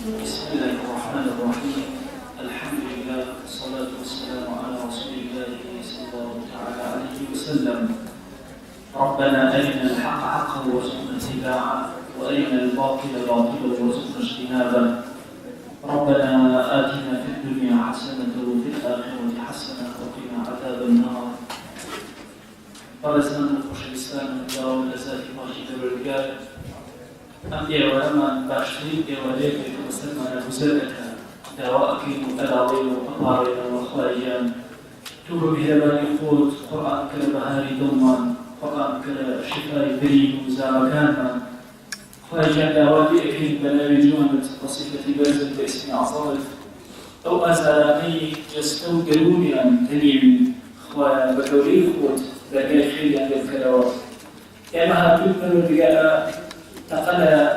بسم الله الرحمن الرحيم. الحمد لله والصلاة والسلام على رسول الله صلى الله تعالى عليه وسلم. ربنا أرنا الحق حقا وارزقنا اتباعه وأرنا الباطل باطلا وارزقنا اجتنابه. ربنا آتنا في الدنيا حسنة وفي الآخرة حسنة وقنا عذاب النار. برزنا خوش الإسلام داو لذات باقي بالرجال أمي ولما باشتري وليك وسلمان بزرك دواءك وألاوي وأقارن وخارجان توب بهبان يقود قرآن كالبهاري دوما قرآن كالشفاء بريم وزامكان خارجان دواء أكيد بلاوي جوانة وصفة بازل باسم عصارف أو أزالاني جستو قلونيا تليم خوايا بكوري خود لقاي خيليا بالكلاوات إما هاتوك من الرجال تقل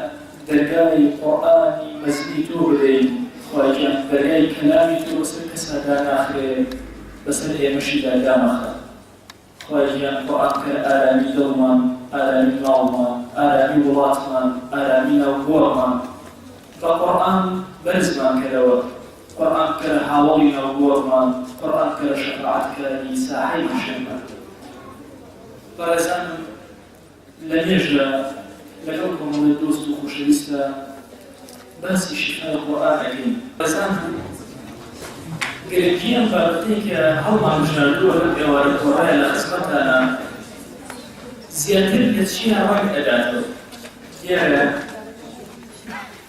درجاي قرآني مزيتو بدين خواجان درجاي كلامي توصل كسادان آخر بس اللي مشي دام آخر خواجان قرآن كآلامي دوما آلامي نوما آلامي ولاتما آلامي نوغورما فقرآن برزمان كدوات قرآن كحاولي نوغورما قرآن كشفاعت كنيساحي مشمع برزان لم يجرى لكم من الدوست وخشويستا بس شفاء القرآن عليم بسان قريبين بارتيك هما مجنالوه الجوار القرآن لخصمتنا زيادة الشيء واحد أداته يعني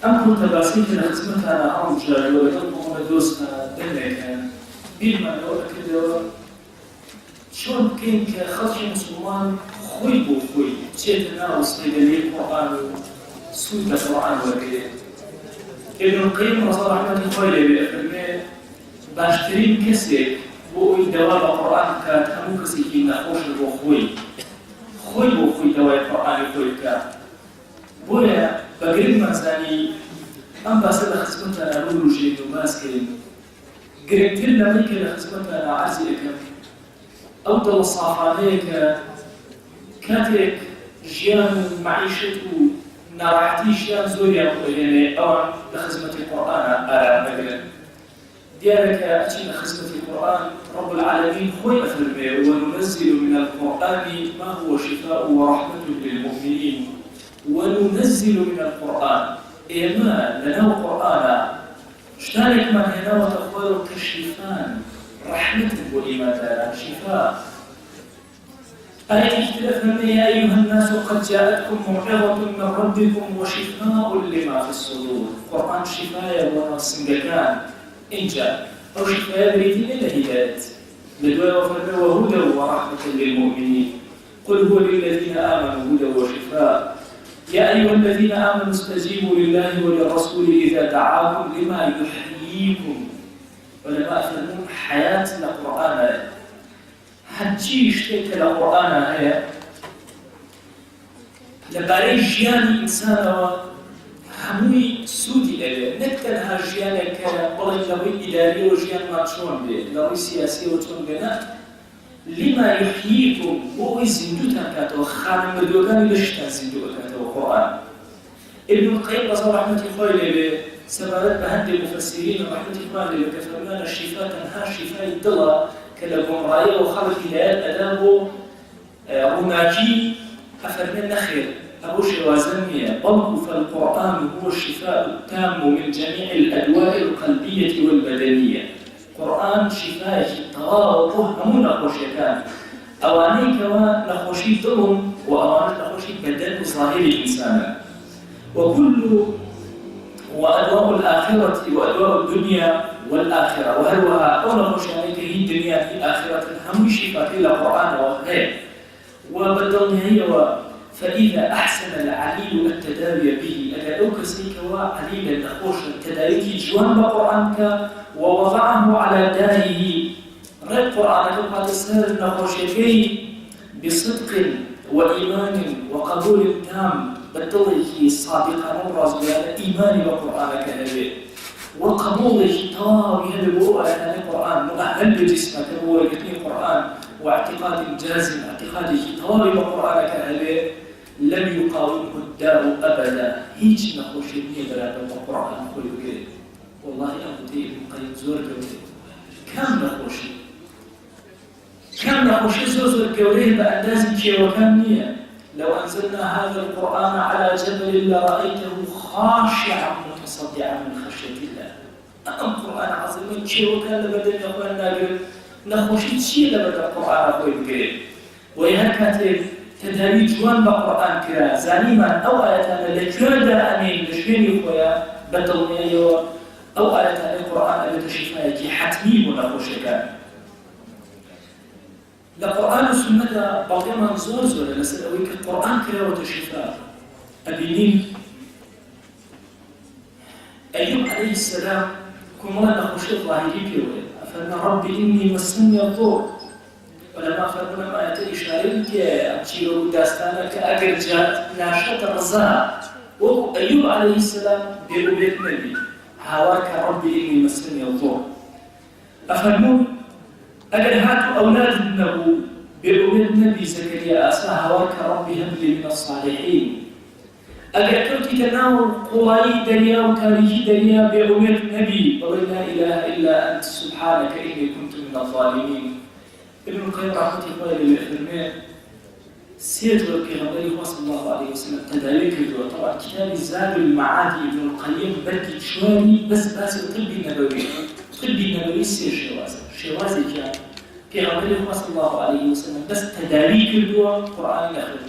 أم كنت بسيط لخصمتنا هم مجنالوه لكم من الدوست دلك بيلما لو أكده شون كينك خلشي مسلمان خوي بو خوي تشيتنا وصيدلي القرآن سويت القرآن وكذا ابن القيم رضي الله عنه خوي بأفرمي باشترين كسيك بو دواب القرآن كتمو كسيكي نخوش بو خوي بو خوي دواب القرآن خوي كا بويا بقريب مزاني أم باسل خصمتنا نقولوا شيء ماسكين قريب لنا ميك خصمتنا عزي لكم أفضل الصافانيك كاتك جيان معيشته نراحتي جيان زوريا يعني أو لخدمة القرآن مثلا ديالك أتينا خدمة القرآن رب العالمين خوي أفرمي وننزل من القرآن ما هو شفاء ورحمة للمؤمنين وننزل من القرآن إيمان لنا القرآن اشتارك من هنا وتخوير كشفان رحمة وإيمان شفاء آية اختلافنا يا أيها الناس قد جاءتكم موعظة من ربكم وشفاء لما في الصدور قرآن شفاء ونصنقان إن جاء أو شفاء بريد إلا هدايات لدواء وفرنا وهدى ورحمة للمؤمنين قل هو للذين آمنوا هدى وشفاء يا أيها الذين آمنوا استجيبوا لله وللرسول إذا دعاكم لما يحييكم ولما أفهمون حياة القرآن هەرچی شتێکە لە قورئانە هەیە لەبارەی ژیانی ئینسانەوە هەمووی سوودی ئەوێ نەک تەنها ژیانێک کە بڵێن لەڕووی ئیداریەوە ژیانمان چۆن بێت لەڕووی سیاسیەوە چۆن بێت لما یحییکم بۆ ئەوەی زیندووتان کاتەوە خانمردووەکانی لەشتان زیندوو ئەکاتەوە قورئان ابن القيم رضي الله عنه يقول سببت بهند المفسرين رحمة الله عليه كفرمان الشفاء تنها شفاء الدلة كلهم رأيه وخلق هدايات أدابه رماجي أفرمان نخير أبو شوازنية بل فالقرآن هو الشفاء التام من جميع الأدواء القلبية والبدنية قرآن شفاء طواه همون نخوشيكان أوانيك ونخوشي دلهم وأوانيك نخوشي بدن ظاهر الإنسان وأدواء الآخرة وأدواء الدنيا والآخرة وهلوها أو نخش عليك هي الدنيا في الآخرة هم شفاء إلا قرآن وغير وبدلني هي فإذا أحسن العليل التداوي به أدعوك سيك وعليل الأخوش التداوي جوان بقرآنك ووضعه على داره رد قرآنك قد سهل نخوشيكي بصدق وإيمان وقبول تام بدله صادقا نورز بهذا إيمان بقرآنك هذه وقبوله طاوي هذا القرآن مؤهل بجسمك هو يكتني القرآن واعتقاد جازم اعتقاده طاوي بقرآنك هذه لم يقاومه الداء أبدا هيج نخوش النية بلا بالقرآن خوي بقري والله أبو تي ابن القيم زور قولي كم نخوش زور قولي بأندازي كي وكم نية لو أنزلنا هذا القرآن على جبل لرأيته خاشعا متصدعا من خشية الله القرآن عظيم كي وكان لبدن يقول ناقل نخوشي تشي لبدن القرآن خوي بقري ويهكذا تداري جوان بقرآن كرا زانيما أو آياتنا لكردا أمين لشويني خويا بدلني أو آياتنا القرآن اللي تشوفها كي حتمي ونخوشك القرآن والسنة باقي ما زور لسألويك القرآن كرا وتشوفها أبينين أيوب عليه السلام كمالا نخوش الظاهري بيوه أفرنا ربي إني مسني الضوء ولما فرمونا ما يتي إشارين كي أبتيرو داستانا كأجر جات ناشط الرزاق وأيوب عليه السلام بيقول بيت نبي هواك ربي إني مسني الضوء أفرمون أجل هاتوا أولاد النبو بيقول بيت نبي زكريا أسا هواك ربي هب لي من الصالحين أجل كنت تناول قوائي دريا وتاريخي دريا بيقول بيت نبي ولا إله إلا أنت سبحانك إني كنت من الظالمين ابن القيم رحمة الله عليه يفرمي سير البيغمبري صلى الله عليه وسلم تداريك طبعا كتاب زاد المعاد ابن القيم بدي شوالي بس الطبي النبوي سير شوازي كان بيغمبري صلى الله عليه وسلم بس تداريك القرآن الأخير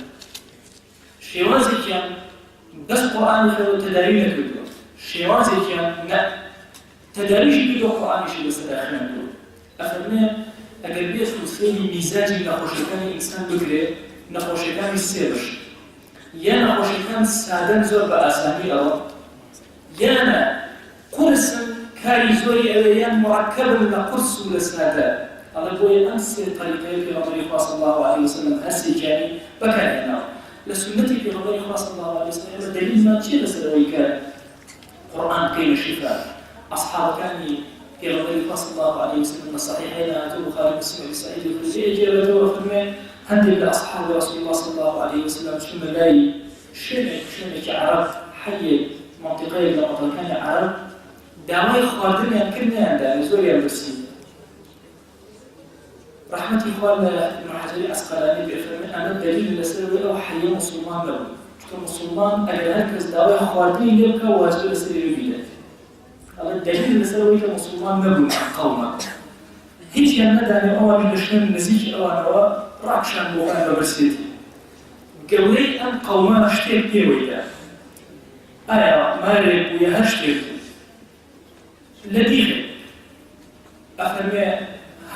شوازي كان بس قرآن الأخير تداريك الدوا شوازي كان لا تداريك القرآن شيء بس الأخير أفرمي اگر بیش وسیلی مزاجی نخوشیدن انسان بگیره نخوشیدن سرش یا نخوشیدن ساده زور به آسانی آن یا نه قرص کاری زوری اولیان مرکب لقرص ولا ساده على بوي أمس طريقة في رمضان صلى الله عليه وسلم هسي كاني بكان هنا لسنتي في رمضان صلى الله عليه وسلم دليل ما تشيل سوي كان قرآن كين الشفاء أصحاب كاني في رمضان صلى الله عليه وسلم الصحيحين البخاري ومسلم وسعيد الخدري جابوا وفرموا هندي لأصحاب رسول الله صلى الله عليه وسلم شو ملاي شنو كعرب حي منطقة لما كان عرب دعوي خادم يمكننا عند زوريا المسلمين رحمة إخوان ابن حجر العسقلاني بيفرمي أنا الدليل اللي سيروا أو حي مسلمان له كمسلمان أجل دعوي خادم يبقى واجب لسيروا بيده الدليل اللي سيروا كمسلمان نبون قوما هيك يمدني أول من الشام نزيك أو أنا راكشان بوغان ببرسيتي قولي أن قوما اشتير بيويدا أنا مارب ويهشتير لديك أفرمي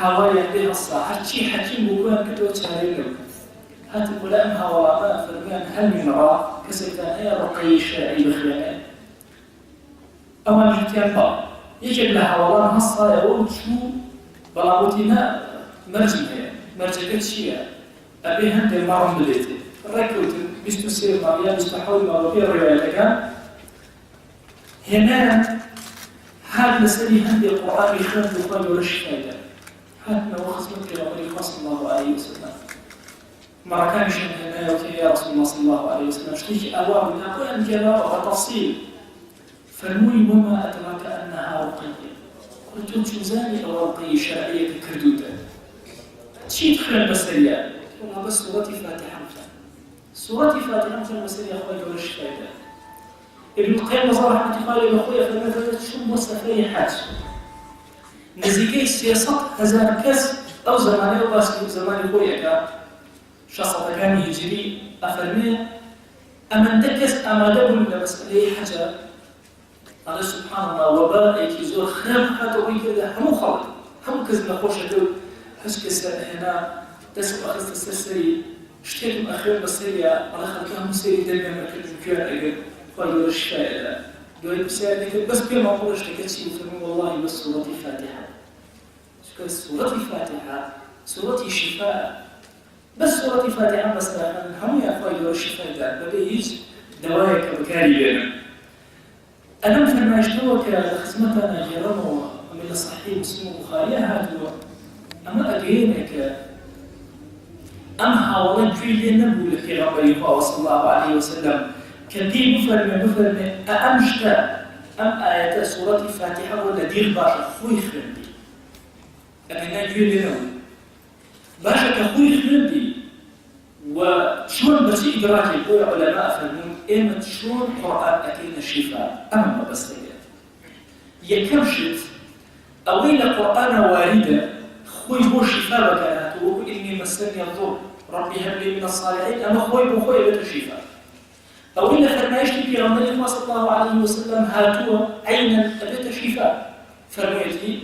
هواي يهديها الصلاة هاتشي حكيم بوغان كدو تشارينو هات الغلام هواما أفرمي هل من راء كسيتان هي رقي شاعي بخيانات أول جتيان با يجب لها والله هصا يقول شو بلابوتنا مرجعت شيئا أبي هندي مرم بليتي ركوت بيستو سير ماريا بيستحول مربي الرواية هنا هذا مسألة هندي القرآن يخاف يقال ورش فايدة هاتنا وخصمت كلامه صلى الله عليه وسلم مرة كان يشهد هنا يا رسول الله صلى الله عليه وسلم اشتيك أبواب من أقوى أنجلاء وتفصيل فالمهم وما أدراك أنها رقية قلت شوزاني أو رقية شرعية كردودة شيء تخيل البصرية والله بس سورة فاتحة سورة فاتحة مثل البصرية أخوي ورش فايدة ابن القيم وزارة رحمة الله عليه أخوي فمثلا شو وصفية حاج نزيكي السياسات هزار كس أو زماني وباسكي زماني خويا شخصة كان يجري أفرمي أمن دكس أمادة من مسألة حاجة الله سبحانه وتعالى وباء يكيزور خام حتى ويكذا هم خالد هم كذا نخوش دول حس هنا تسمع أخذ السري اشتكم أخير بسرية على خلقهم سري دنيا ما كنت مكان أجل قالوا الشفاء دول بسالك بس بما أقول اشتكيت شيء فمن والله بس سورة الفاتحة سورة الفاتحة سورة الشفاء بس سورة الفاتحة بس هم يا قالوا الشفاء ده بديج دوايك بكاري بينهم أنا مثل ما اشتوك خدمتنا جرموا من الصحيح مسلم البخاري هاتوا أما أجينك أم هاولن جوي نبو لكي ربي صلى الله عليه وسلم كدي مفرمي أأمشتا أم آيات سورة الفاتحة ولا دير باشا خوي خرندي أنا جوي نبو باشا كخوي خرندي وشون بس إدراكي بوي علماء فرمون إيمت شون قرآن أكينا الشفاء أما بس يكمشت أوين قرآن واردة خوي بو شفاء بكانت وقل إني مسني الضر ربي هب لي من الصالحين أما خوي بو خوي بيت الشفاء أوين فرمايشتي في رمضان صلى الله عليه وسلم هاتوا عينا بيت الشفاء فرميتي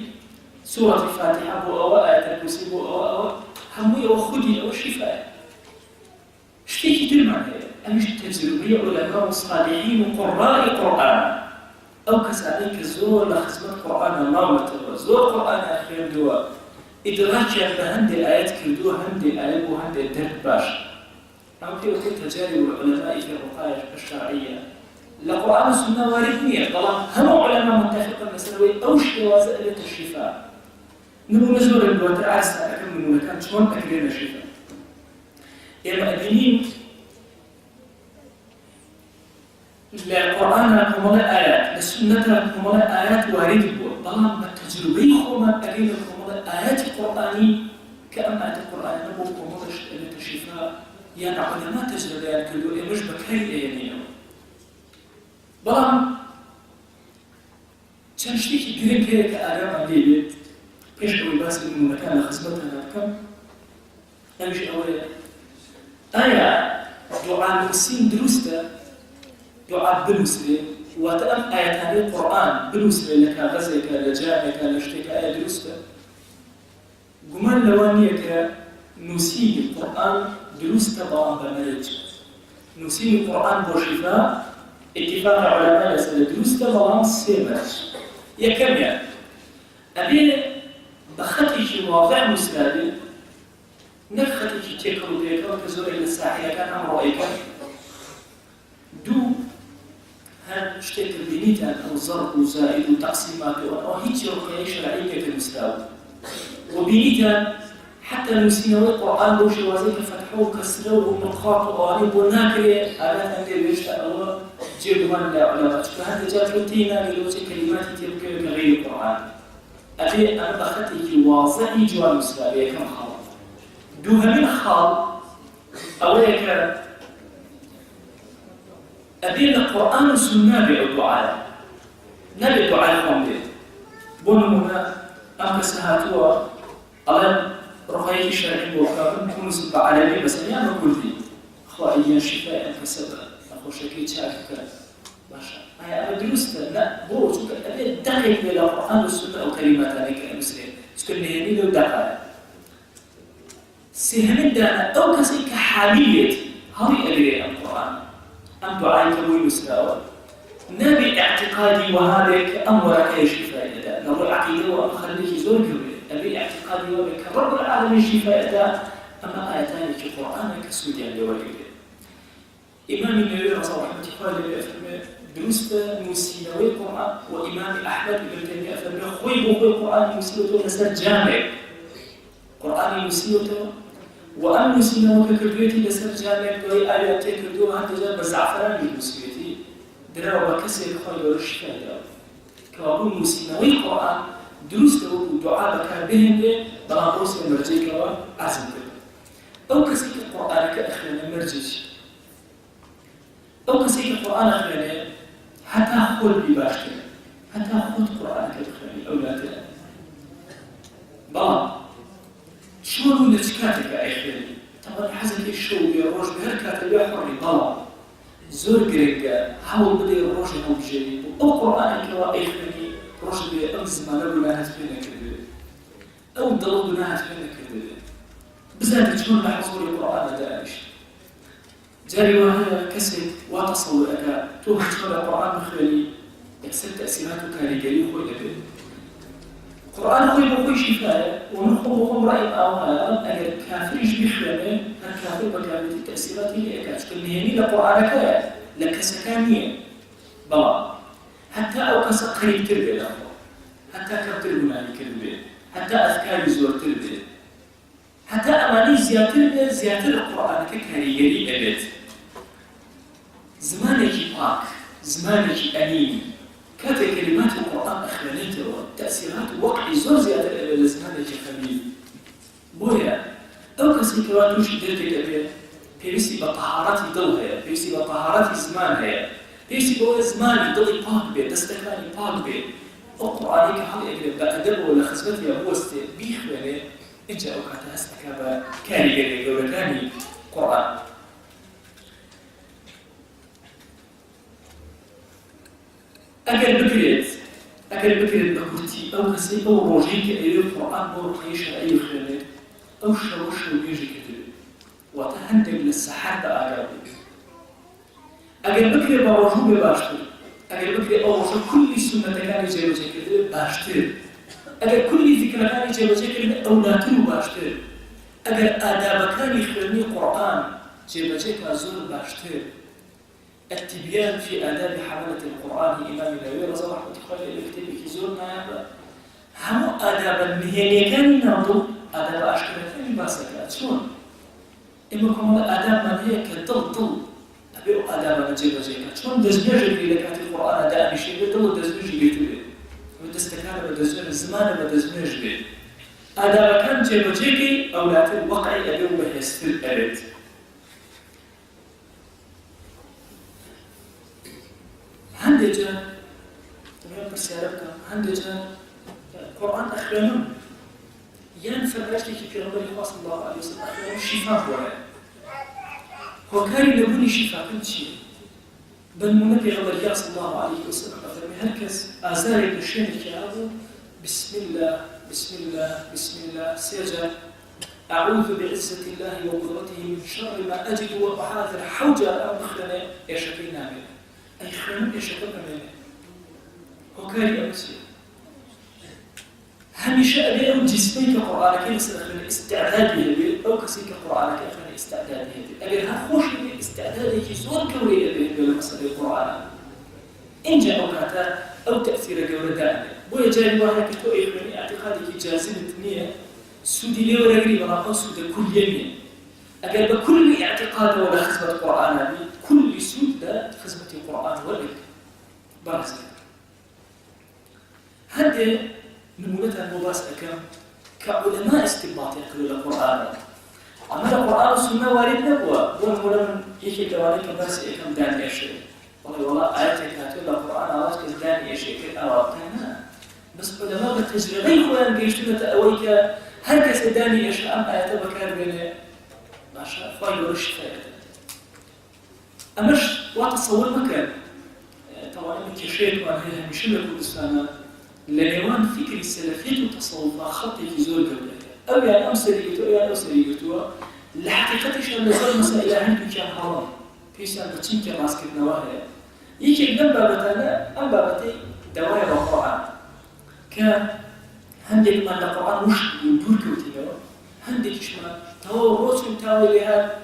سورة الفاتحة بو أو آية الكرسي بو أو همي أو خدي أو الشفاء شتي كتير معناه أمش تجربية علماء الصالحين وقراء قرآن أو كذلك زور لخدمة قرآن الله وتعالى زور قرآن أخير دواء إدراك بهند الآيات كردوا هند الآيات وهند الدرب باش أو كيف تجارب العلماء في الرقائق الشرعية لقرآن السنة واردنية طالما هم علماء متفقين مسألة أو شيء وسائل الشفاء نمو نزور الوتر عسى أكمل مكان شلون أكلنا الشفاء إما أدينين القرآن كمال آيات السنة كمال آيات وارد بوا طالما التجربي خوما أكيد كمال آيات القرآني كأما آيات القرآن نبو كمال الشفاء يعني علماء تجربيات كلوا مش بكري يعني بلام تشتكي جريك هيك آرام عديدة إيش هو بس إنه مكان خدمتها كم أمشي أولا آية دعاء المسلم دروسته دعاء بالمسلم وتأم آية هذه القرآن بالمسلم لك غزك لجامك لشتك آية دروسته قمان لوانيك نسيب القرآن دروسته ضوان بمرج نسيب القرآن بوشفاء اتفاق علماء يسأل دروسته ضوان سيمرج يا كم يعني أبي بخطي واضح مسلم نفختي تكرر بيك وكزور إلى الساحلة كان أمر رأيك دو هاد شتيك البنيتان أو ضرب وزائد وتقسيمات وهيتي رقية شرعية كالمستوى وبنيتان حتى المسلمين القرآن بوشي وزيك فتحوه كسروا ونقاط وغريب وناكري آلات أندير ويشتاء الله جيبوان لا علماء فهذا جاء لتينا للوجه كلمات تلك كغير القرآن أبي أنا بختي واضحي جوا المسلمين كم خالص دوها من خال أولئك أبين القرآن والسنة بالدعاء نبي الدعاء خمدين بونمنا أمكسهاتوا ألم رخيك الشرعي وكابن كونس بعالمي بس أنا ما قلت خائيا شفاء أمكسبا أخو شكيت شاكك باشا أنا دروست لا بوش أبي دقيق إلى القرآن والسنة أو كلمات عليك المسلم تكون نهني لو دقائق سهم دانا أو كسيك حامية هذه أبي القرآن أم دعاء كوي مسلاوة نبي اعتقادي وهذا أمر كي شفاء دا نبي عقيدة وأخليك زور كبير أبي اعتقادي وبك رب العالمين شفاء دا أما آياتان كقرآن كسوديا لوالده إمام النووي رضي الله عنه دروس موسيقى القرآن وإمام أحمد بن تيمية فرمى خوي بو القرآن موسيقى نسر جامع قرآن موسيقى وأم موسيقى وككردويتي نسر جامع دوي آيات كردو هذا جاب زعفران موسيقى درا وكسر خوي ورشفاء كابو موسيقى القرآن دروس دعاء بكار بهم بلانبوس المرجي كوا عزم أو كسيك القرآن كأخينا مرجي أو كسيك القرآن أخينا حتى أخذ بباشتر حتى أخذ القرآن كأخينا أولادنا بلان شلون نتكاتك أخينا طبعا حزن الشو بيروج بهركات اللي حري بلان زور قريقا حاول بدي الروج هاو بجريب أو قرآن كوا أخينا روج بأمز ما نبنا هتبين كذب أو ضربنا هتبين كذب بزاد تكون محصول القرآن داعش جاري وهي كسر وتصل أكا توه تكون القرآن مخلي يكسر تأثيراته كاريجالي خوي لبي القرآن خوي بخوي شفاء ونخوضهم رأي أوها أجل كافر يشبه الكافر بكامل التأثيرات اللي أكا تكون نهيني لقرآن كاية لك سكانية بلا حتى أو كسر قريب تربية الأخوة حتى كبتر بناني كربية حتى أذكار يزور تربية حتى أماني زياتر القرآن كاريجري أبد زمانك باك زمانك أنيم كاتب كلمات القرآن أخوانيته والتأثيرات وقع زور زيادة أبد زمانك خميل بويا أو كسي كواتوش درتك أبد بيسي بطهارات دلها بيسي بطهارات زمانها بيسي بويا زماني دلي باك بي دستكاني باك بي القرآن كهذا أبد بأدب ولا خزمتي أبوست بيخواني إنجا أو كاتا هستكابا كاريجري ولا كاني قرآن أجل بكرت بكرتي أو كسي أو روجيك أيو القرآن أو رقيش أيو خيالي أو شروش ويجي كتير وتهندق للسحابة أجل بكرت بروجو بباشتر أجل بكرت أو رجو كل سنة كان يجيب كتير باشتر أجل كل ذكر كان يجيب كتير أولادته باشتر أجل آداب كان يخبرني قرآن جيب زور باشتر التبيان في آداب حملة القرآن إمام النووي رضي الله عنه قال الكتاب كيزورنا هم آداب المهنية كان يناضوا آداب أشكال ثاني باسكات شلون؟ إما كمان آداب من هي كضل أبيو آداب نجيب شلون دزميج اللي لك القرآن أداء بشيء ضل دزميج بيتوه وتستكان بدزميج الزمان بدزميج بيت آداب كان جيب أولاد الوقع أبيو بحس الأرض هندجة تمام برسالتك هندجة القرآن أخوانهم ينفرج لك في رمضان صلى الله عليه وسلم أخوانهم شفاء هو كان لبني شفاء كل شيء بل منبي رمضان صلى الله عليه وسلم أخوانهم هركز أزاري بشين كيابو بسم الله بسم الله بسم الله سيجا أعوذ بعزة الله وقدرته من شر ما أجد وبحاذر حوجة الأمر خلنا يشكينا منه أي خلنا يشكرنا منه وكاري أمسي هميشه أبي جسمي كقرآن كي يصير استعداد به أو كسيك قرآن كي أخلي استعداد به أجل هخوش استعداد كي زور كوري به بالمصدر القرآن إن جاء أوقاتا أو تأثير جوردان بويا جاي واحد كتو إخواني اعتقادي كي جازمة نية سودي لي ولا غريب أنا أقصد كل يمين أجل بكل اعتقاد ولا خزمة القرآن كل سود لا خزمة القرآن ولا برزق هذا نمونتها المباسطة كعلماء استنباط يقولون القرآن أما القرآن والسنة وارد نبوة ونقول من يجي كوالك بس كم داني أشياء والله آياتك هاتوا القرآن أواز كزداني أشياء كأوابتنا بس علماء بالتجربة يقولون قيشتنا تأويك هل كزداني أشياء أم آيات بكار بين ما شاء فايل ورش فايدة أمش وتصور مكان طبعا إنك شيء وأنها مش لكم الإسلام لنوان فكر السلفية وتصوف خطي في زول قبلها أو يعني أمسريته أو يعني أمسريته لحقيقة شان نزول مسائل عندك كان حرام فيسان بتشنك راسك نواهي يجي قدام بابتنا أم بابتي دوايا القرآن كان هندك ما القرآن مش يدور كوتينه هندك شما تو روس متاوي لها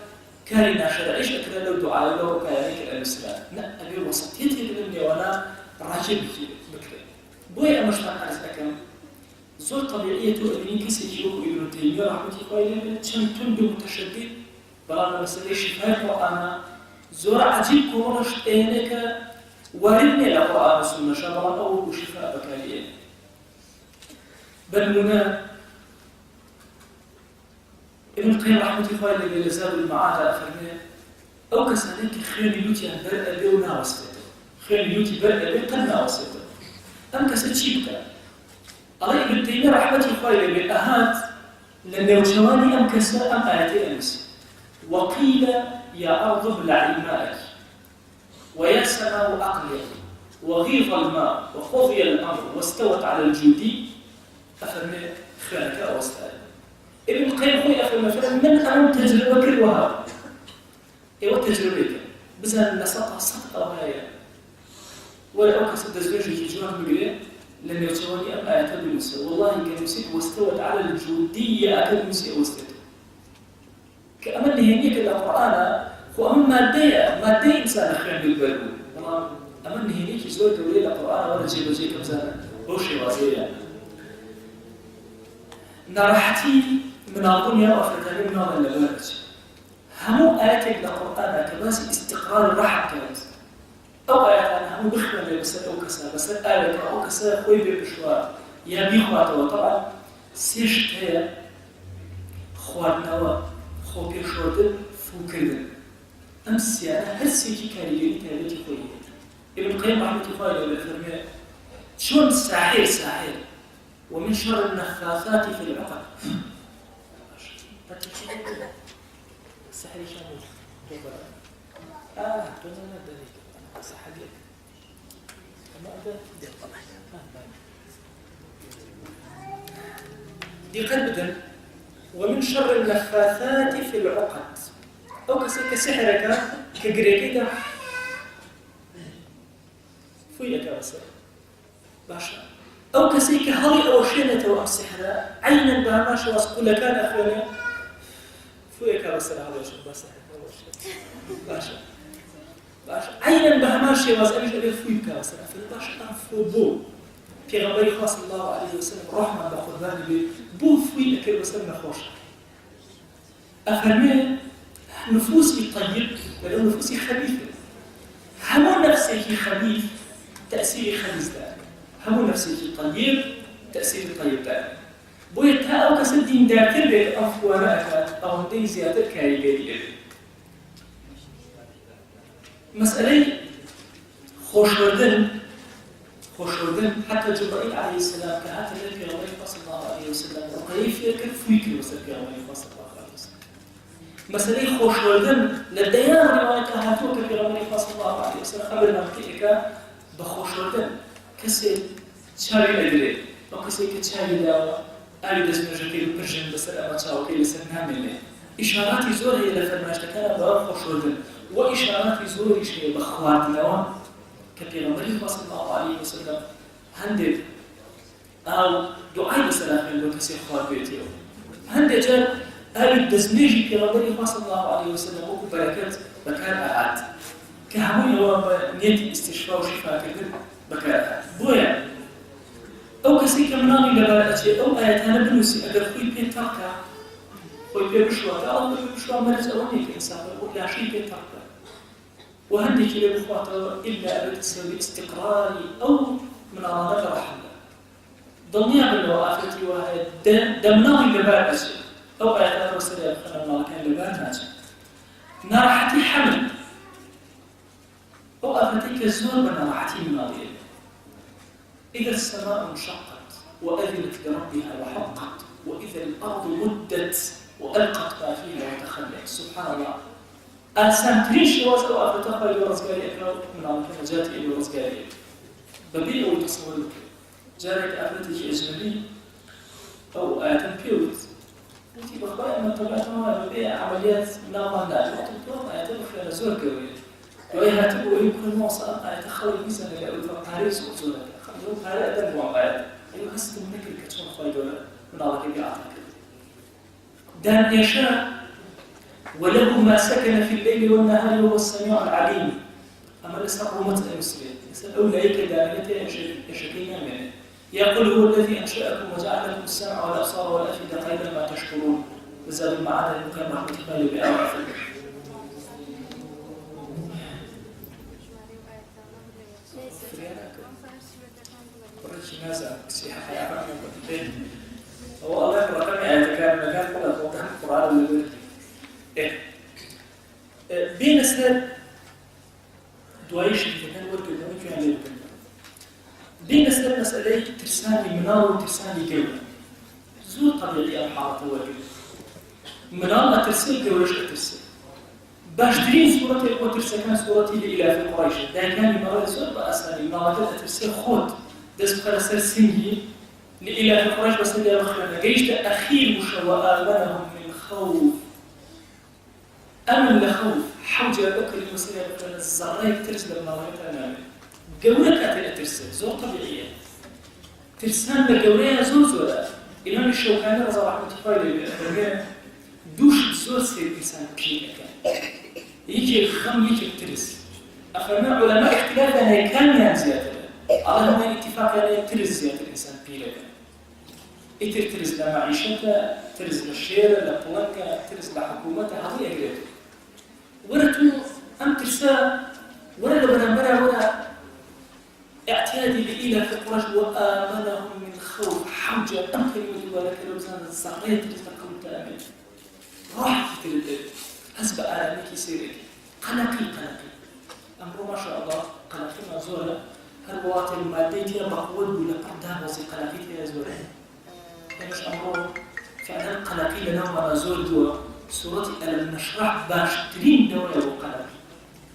كارينا شرع إيش أكره لو دعاء لو كاريك الإسلام لا أبي وسطيتي لمني وأنا راجل بكرة بويا مش معارف أكم زور طبيعية تؤمنين كسيجيوك ابن تيمية رحمة الله عليه كان تندو متشدد بلا مسألة شفاء القرآن زور عجيب كورش إنك واردني القرآن والسنة شابرا أو شفاء بكالية بل منا ابن القيم رحمة الله عليه لزاد المعاد أخرنا أو كسانك خير يوتي عن برء أبي وناوسته خير يوتي برء أبي قد ناوسته أم كسيتشيبك الله ابن تيمية رحمة الله عليه بالأهات لما يوشواني أم كسا أم آياتي أمس وقيل يا أرض ابلعي ماءك ويا سماء أقلعي وغيظ الماء وقضي الأمر واستوت على الجودي أفهم خيرك أو استاذ ابن القيم خوي أفهم مثلا من أم تجربة كل وهاب إيوه تجربتك بزن نسطها صدقة وهاية ولا أوكس الدزوج يجوان بقليه لم يتواني أم آيات بمسيء والله كان مسيء واستوت على الجودية أكد مسيء واستوت كأمن هنيك القرآن هو أمن مادية إنسان أخيان بالبلو أمن هنيك زول دولي القرآن ولا جيب وجيك مزانا هو شيء وزيا نرحتي من الدنيا وأفريقيا من هذا اللبارج همو آياتك لقرآن كباس استقرار الرحب كانت أو آيات همو بخنا بس أو كسا بس آيات أو كسا خوي بشوار يا بيخوات وطبعا سيشت هي خواتنا خو بيشوردن فوكردن أمس يعني هرسيكي كاريجي تابتي خوي ابن القيم رحمة الله عليه فرمي شلون الساحر ساحر ومن شر النفاثات في العقد السحر شامل تونا ذلك أنا أصحى لك ما أدري دي قلبا ومن شر النفاثات في العقد أو كسحرك كجريكيدا فويك بس باشا أو كسيك هذي أو شينة أو السحر عينا بهماش واسقول كان أخواني فويك بس هذا شو بس باشا عينا بهماش واسألش أبي فويك بس باشا فوبو في غبي خاص الله عليه وسلم رحمة بقربان بو فويك بس نخوش أفهمي نفوسي طيب ولو نفوسي خبيثة همو نفسي خبيث تأثير خبيث ذلك همو نفسي طيب تأثير طيب ذلك بويت ها أو كسدين داكر بيت أفواناك أو دي زيادة كاريجية مسألة خوشوردن حتى جبرائيل عليه السلام كهات الذي في غير صلى الله عليه وسلم وكيف يكن فيك وسلم في غير صلى الله عليه وسلم مسألة خوشوردن لديان رواية هاتوك في غير صلى الله عليه وسلم قبل نبتئك بخوشوردن كسي تشاري أدري أو كسي كتشاري داوة آلي دزمجكي ببرجن بسر أما تشاوكي لسر نامل إشارات زور هي لفرماشتكان بغير خوشوردن وإشارات زور شيء بخواتنا كبيرمري صلى الله عليه وسلم هندي أو دعاء بسلام اللي كسي خوات بيتيو هندي جل آلي دزمجي كبيرمري صلى الله عليه وسلم وبركات بكار أعاد كهمون هو نية استشفاء وشفاء كبير بكار بويا أو كسي كمنامي لبالأتي أو آياتنا بنوسي أقل خوي بين تركا خوي بين بشوات أو بشوات مرز أولي كإنسان يقول لا شيء بين تركا وهندي كلا بخواته إلا أبد تسوي استقراري أو من أرادك رحمة ضمنيا بالوقافتي وهي دمنامي لبالأتي أو آياتنا رسالة خلال الله كان لبالأتي نرحتي حمل وقفتك الزور بنرحتي الماضية إذا السماء انشقت وأذنت لربها وحقت وإذا الأرض مدت وألقت ما فيها وتخلت سبحان الله أنسان تريش واسأل وأفتقى إلى رزقاري أكرا من عمكنا جاتي إلى رزقاري ببيع وتصورك جارك أفتك أجنبي أو آتم بيوت أنت بخبايا من طبيعتها ببيع عمليات نعمة ناجمة وتبقى آتم خلال زور قوية وإذا تبقوا يكون موصل آتخوي الميزان اللي أقول فباريس وزورك خلوا هذا أدب وعقاد أيها هستم نكر كتون خواهي دولة من الله كبير عطاك دان يشاء وله ما سكن في الليل والنهار وهو السميع العليم أما لسا قومت المسلمين أولئك دانية يشكين منه يقول هو الذي أنشأكم وجعل لكم السمع والأبصار والأفئدة قليلا ما تشكرون وزاد المعادة المكان رحمة الله بآية نازع سياحة حياة هو الله يقرأ كم آية كان قد أتوقع القرآن اللي بين السنة دوايش اللي كان ورد الدنيا في عليه بين السنة مسألة ترساني منار وترساني جوة زور طبيعي الحارة الواجب منار ترسل جوش ترسل باشترين صورة القوة ترسل كان صورتي لإله في قريش ده كان يمرر سؤال بأساني منار ترسل خود دس بخلص السنجي لإله في قريش بس اللي أخرنا جيش أخير مشوقات ولهم من خوف أمن لخوف حوجة بكر المسيرة بكرنا الزرايك ترسل المرايات أمامي جورك أتلا ترسل زور طبيعية ترسان بجوريها زور زورة إمام الشوكاني رضا رحمة الله دوش زور سير الإنسان كيف كان يجي الخم يجي الترس أفرماء علماء اختلافنا كان زيادة اللهم اتفاق على ترس زيادة الإنسان بيرك ئیتر ترس لە معیشەتە، ترس لە شێرە، لە پڵەکە، ترس لە حکوومەتە، هەڵی ئەگرێت. وەرە تۆ ئەم ترسە وەرە لە بەرامبەرە وەرە اعتيادي لإله قريش وآمنهم من خوف حوجة أمكن ولا كلمة صغيرة تقوم تأمن راح تتردد حسب آلامك يصيرك قلقي أمره ما شاء الله قلقي ما زولا هالبواطن المادية بقول ولا قدام وزي قلقي يا زولا مش أمره فعلا قلقي لنا ما زول دوا سورة ألم نشرح باش ترين دولة وقلقي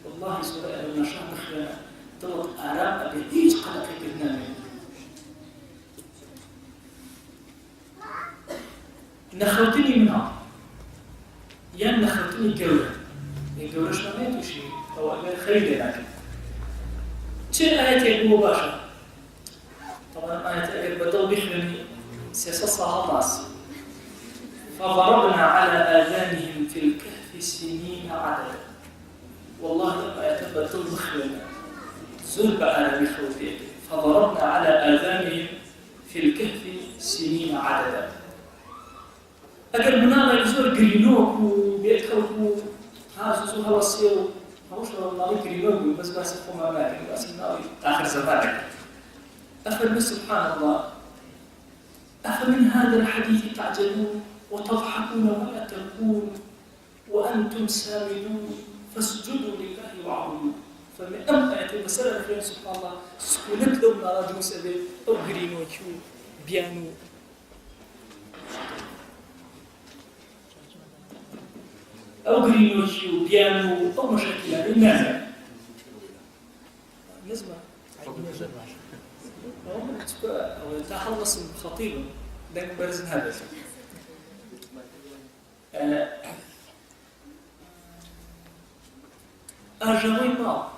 والله سورة ألم نشرح بخيرنا طلب آرام أبي هيج قلقي كدنا منه نخوتني منها يعني نخوتني جورة الجورة شو ما يتوشي أو أبي خير لكن شو آية مباشرة طبعا آية بدل بيخلني سياسة صهاطاس فضربنا على آذانهم في الكهف سنين عددا والله آية بدل بيخلني زول بقى بخوتي فضربنا على آذانهم في الكهف سنين عددا أجل مناغ يزور قرينوك وبيتكوك ها سوسو هلاسيو هوش والله قرينوك بس يخو ما مالك بس الناوي آخر زمانك أفمن سبحان الله أفمن هذا الحديث تعجبون وتضحكون ولا تبكون وأنتم سامدون فاسجدوا لله واعبدوا فمن أمثلة المسألة الأخيرة سبحان الله سكونت لهم على جنوس أبي أو غرينوكيو بيانو أو غرينوكيو بيانو أو مشاكل بالنازع نزمة أو تخلص خطيبا دائما برزن هذا أرجوي ما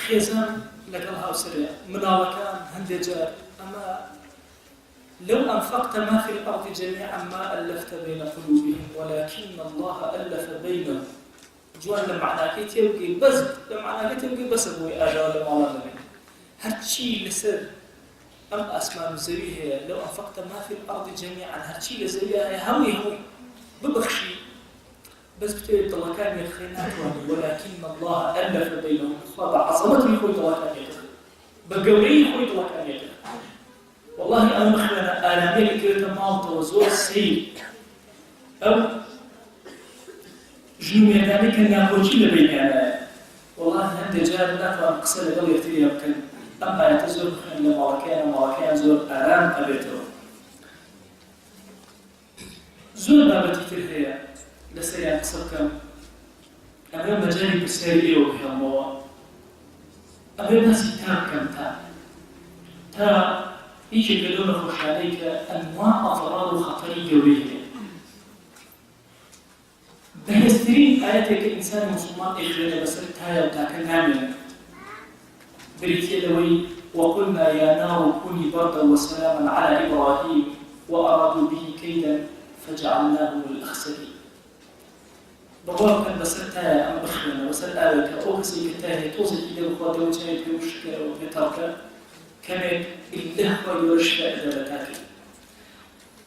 خزان لقل هاوسرية مناوكان هندجار أما لو أنفقت ما في الأرض جميعا ما ألفت بين قلوبهم ولكن الله ألف بينهم جوان لمعنى كي تيوكي بس لمعنى كي تيوكي بس أبوي أجاو لمعلا لمن هرشي لسر أم أسماء مزوية لو أنفقت ما في الأرض جميعا هرشي لزوية هوي ببخشي بس بتقول طلقان يخينات ولكن الله ألف بينهم خاضع عصمته يخوي طلقان يخي بقوري يخوي طلقان يخي والله أنا مخلنا آلامي كريتا مالطة وزور السيد أو جنوب يدامي كان ناخوشي لبيني والله هند جار نافع قصة لقل يختري يمكن أما يتزور مخلنا لمواكان زور آلام أبيته زور بابتي تلهي لسيان قصركم أمام مجالي بسيري وبيهموا أمام ناس يتابكم تا يجي يقولون خوش عليك أنواع أضرار وخطري جويه بهسترين آياتك الإنسان مسلمان إخواني بسرتها وتاكل نعمل بريتي لوي وقلنا يا نار كوني بردا وسلاما على إبراهيم وأرادوا به كيدا فجعلناه الأخسرين بقول كان بسرتها أم بخلنا وسر آلك أو كسي كتاهي توصل إلى بخوة دوتشاي بيوشك وبيترك كانت الإهوة يرشفى إذا لتاكل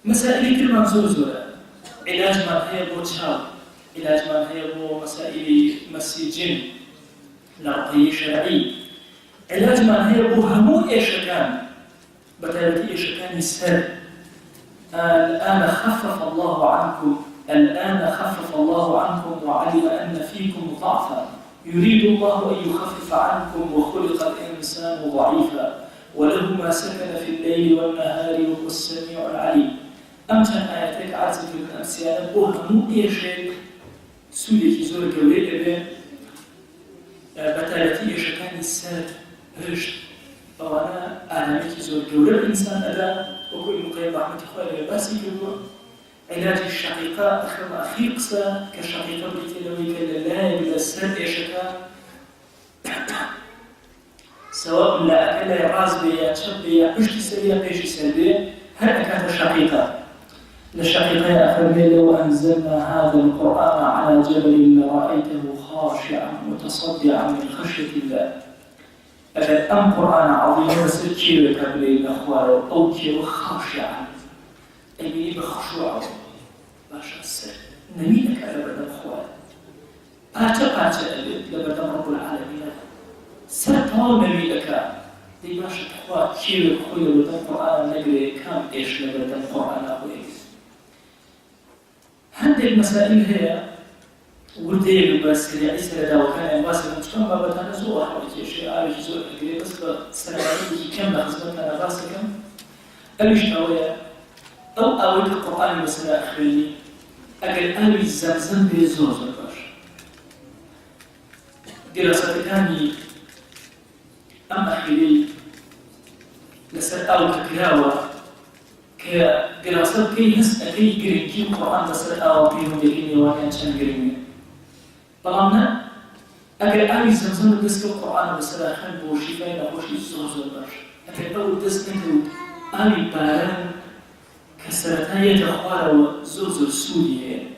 مسائل كل منزول زورة علاج ما هي بوتشال علاج ما هي بو مسائل مسي جن لرقي شرعي علاج ما هي بو همو إيشكان بتالتي إيشكان السر الآن خفف الله عنكم وعلم أن فيكم ضعفا يريد الله أن يخفف عنكم وخلق الإنسان ضعيفا وله ما سكن في الليل والنهار وهو السميع العليم أمتن آياتك عزف الأمسيان بوها مؤية شيء سودك زور قوي أبي بتالتي إشكان الساد هشت فوانا أعلمك زور قوي الإنسان أدا وكل مقيم رحمة إخواني باسي كله علاج الشقيقة أخي قصة كشقيقة بيتلوي كالله إلى الساد إشكان سواء لا أكل يراز بيا تشب بيا بشتي سريع بيشي سلبي هل كانت شقيقة للشقيقة أفرمي لو أنزلنا هذا القرآن على جبل لرأيته خاشعا متصدعا من خشية الله أجل أم قرآن عظيم بس كيلو كابلين أخواره أو كيلو خاشعا أي بخشوع باشا السر نمينك على بدن أخواره باشا لبدن رب العالمين سر طوال نمينك دي باشا أخوار كيلو خويا بدن قرآن نقري كام إيش لبدن قرآن أخويه هذه المسائل هي ودي بس يعني سنة وكان بس المجتمع بتنزوه حوالي شيء عارف زور كده بس سنة كم لخزمتنا بس كم أيش نويا أو أول القرآن مثلا أخرني أجل أول زمزم بزور باش دراسة كاني أم أخري لسه أو كقراءة كدراسة كي هس أكيد جرينكي القرآن مثلا أو بيهم دقيقة وانا عشان جريني طالما أجل أول زمزم بس القرآن مثلا خن بوشي فين بوشي زور باش أجل أول دس منه أول باران كسرتاية أخوار زوز السورية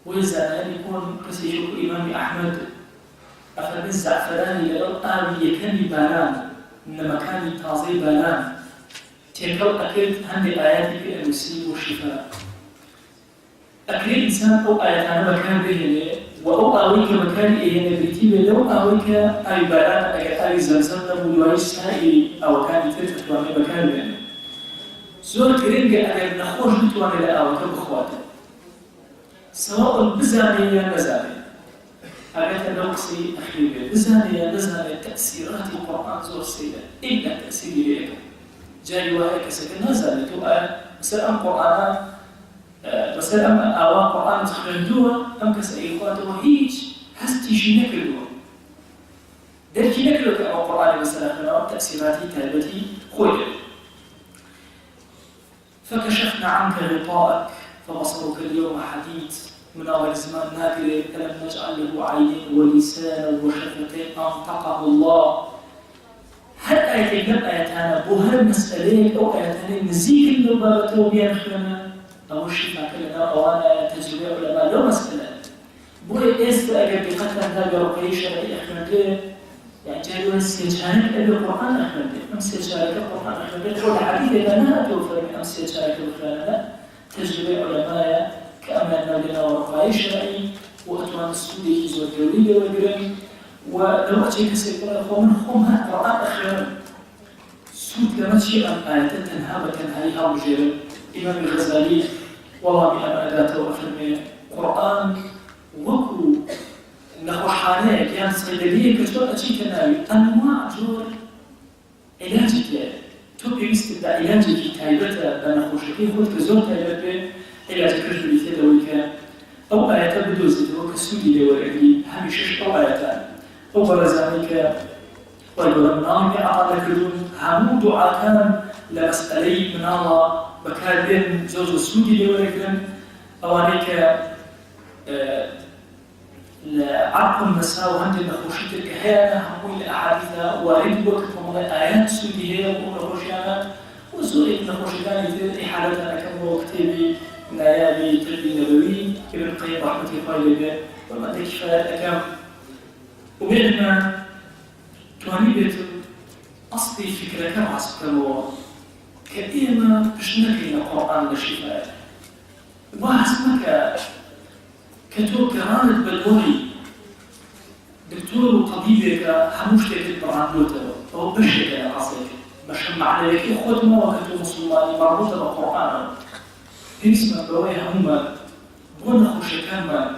وإذا أن يكون قصي شوف الإمام أحمد أخذ الزعفراني لأن آبي يكني باران من مكان تعظيم باران تلك أكيد عندي آيات في المسيح والشفاء أكيد إنسان أو آيات أنا مكان به وأو أويك مكان إيه نبيتي لو أويك أي باران أي زمزم نبوي سائل أو كان يتفتح وعلى مكان به زور كرينجا أجل نخرج نتواني لأوك بخواته سواء بزاني يا نزاني أجل نقصي أخيرا بزاني يا نزاني تأثيرات القرآن زور سيدة إلا تأثيري لك جاي وهيك سكن نزاني مثلا أم قرآن مثلا أم أوان قرآن تخرجوها أم كسأي إخواته وهيج هستي شي نكلوها دركي نكلوك أو قرآن مثلا خلال تأثيراتي تهبتي خويا فكشفنا عنك غطاءك فبصرك اليوم حديد من أول الزمان ناكل ألم نجعل له عينين ولسانا وشفتين أنطقه الله هل آيتين لم آياتنا بوهر مسألين أو آياتين نزيك اللبابة وبيان خلنا أو الشفاء كلنا أوانا تجربة علماء لو مسألة بوهر إست أجل بقتل هذا رقية شرعي أخمدين يعني جايوا السيجانك إلى القرآن أخمدين أم سيجانك القرآن أخمدين كل حديث إذا ما توفر من أم سيجانك القرآن تجربة علماء كأمان لنا ورقاء شرعي وأتوان السودي كيزو الدولية والجرم ولو أتيك سيقول أخوان خمها القرآن أخيرا سود لما شيء أم آية تنهى وتنهيها وجيرا إمام الغزالي والله بأم أداته وأفرمي قرآن وكو نخوحانه كان صيدلية كتور أتيك ناوي أنواع جور علاجك تو بيست علاجك تايبته بنخوشكي خود كزور تايبته علاجك رجل يتدوي أو آيات بدوزة وكسودي لورعي هميشش أو آياتان أو برزانيك والبرنامج أعطاك دون همو دعاء كان لمسألي من الله بكادن زوج سودي لورعي أوانيك لعرق المساء وهند النخوشية الكهانة همو الأحاديث وارد وقت ومضي آيات سودية ومنخوشيانات وزوري النخوشيان يتدري حالتنا كم وقتي نايابي تربي نبوي ابن القيم رحمة الله عليه وما تكفى أكام وبينما توانيبت أصلي فكرة كم عسكروا كإيما بشنكي القرآن للشفاء واسمك كتو كرانت بالوري دكتور وطبيبك حموشتك البراندوته أو بشك عصيك بشم عليك إخوتنا وكتو مسلماني مربوطة بالقرآن اسمه بوايا هم بون خوشكان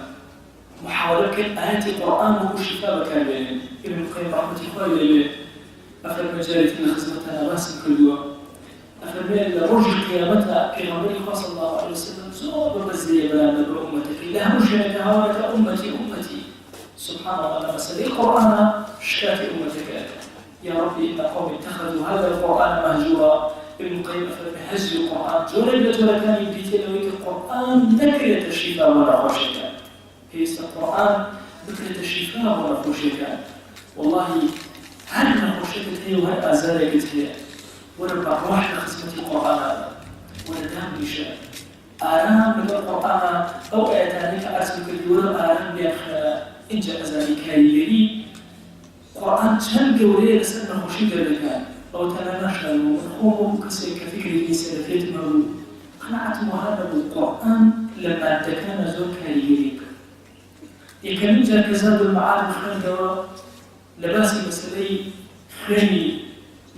محاولة كان آيات القرآن وهو شفاء كامل ابن القيم رحمة الله عليه أفر مجالة إن خزمتنا باسم كلها أفر مجالة رجل قيامتها كما صلى الله عليه وسلم زور بمزية بلان بأمتك لها مشهنك هوالك أمتي سبحان الله مسألة القرآن شكات أمتك يا ربي إن قوم اتخذوا هذا القرآن مهجورا ابن القيم هز القرآن جرد كان يبيت لويك القرآن ذكرة الشفاء ولا خوشك هي القرآن ذكرة الشفاء ولا خوشك والله هل ما خوشك هي وهل أزالك هي وربع روح لخزمة القرآن ولا دام بشاء آرام من القرآن أو آياتانك أرسلك اليوم آرام بأخنا إن جاء ذلك يلي قرآن چند گەورەیە لەسەر نەخۆشی دەردەکات ئەو تەنە نەشان و خۆم کەسێک کە فکرێکی سەرەکێت مەبوو قەناعەتم وها نەبوو قورئان لە مادەکانە زۆر کاریگەری کرد. یەکەمین جار کە زادول مەعارف خوێندەوە لە باسی مەسەلەی خوێنی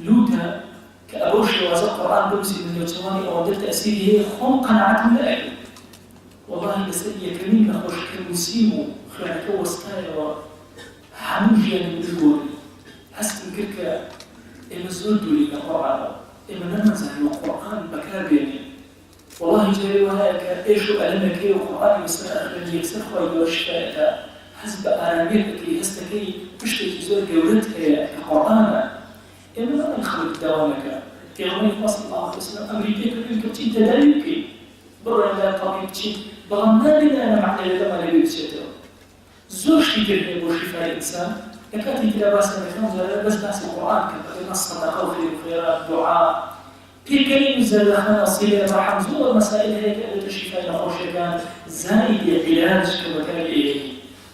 لوتە کە ئەوە شێوازە قورئان بنووسی بنێوچەوانی ئەوەندە تەئسیری هەیە خۆم قەناعەتم نەئەکرد. وەڵاهی لەسەر یەکەمین نەخۆشیکە نووسیم و خوێنەکە وەستایەوە هەموو ژیانی بگۆڕی هەستم کرد کە ئێمە زۆر دووری لە قورئانەوە ئێمە نەمەزانیوە قورئان بەکاربێنین. وەڵاهی جارێ وایە کە ئێش و ئەلەمەکەی و قورئانی بەسەر ئەخوێنی یەکسەر خۆی گەورە شکایەتە هەست بە ئارامێک دەکەی هەستەکەی پشتێکی زۆر گەورەت هەیە کە قورئانە. ئێمە نەڵێن خەڵک داوامەکە پێغەمبەری خوا صلی الله علیه وسلم ئەمری پێ کردوین کە بچین تەداوی بکەین بڕۆین لای تەبیب بچین بەڵام نابێنە مەعنای لەمە لەبێ بچێتەوە. زۆر شتی تر هەیە بۆ شیفای ئینسان لە کاتی ترا باس دەکەم جارێ بەس باسی قورئان کە بەڵێ سەدەقە و خەیر و خەیرات دوعا پێکەنین زەردەخانە سیرە ڕەحم زۆر مەسائل هەیە کە ئەوێتە شیفای نەخۆشیەکان زائیدی عیلاج کە بەکاری ئێنی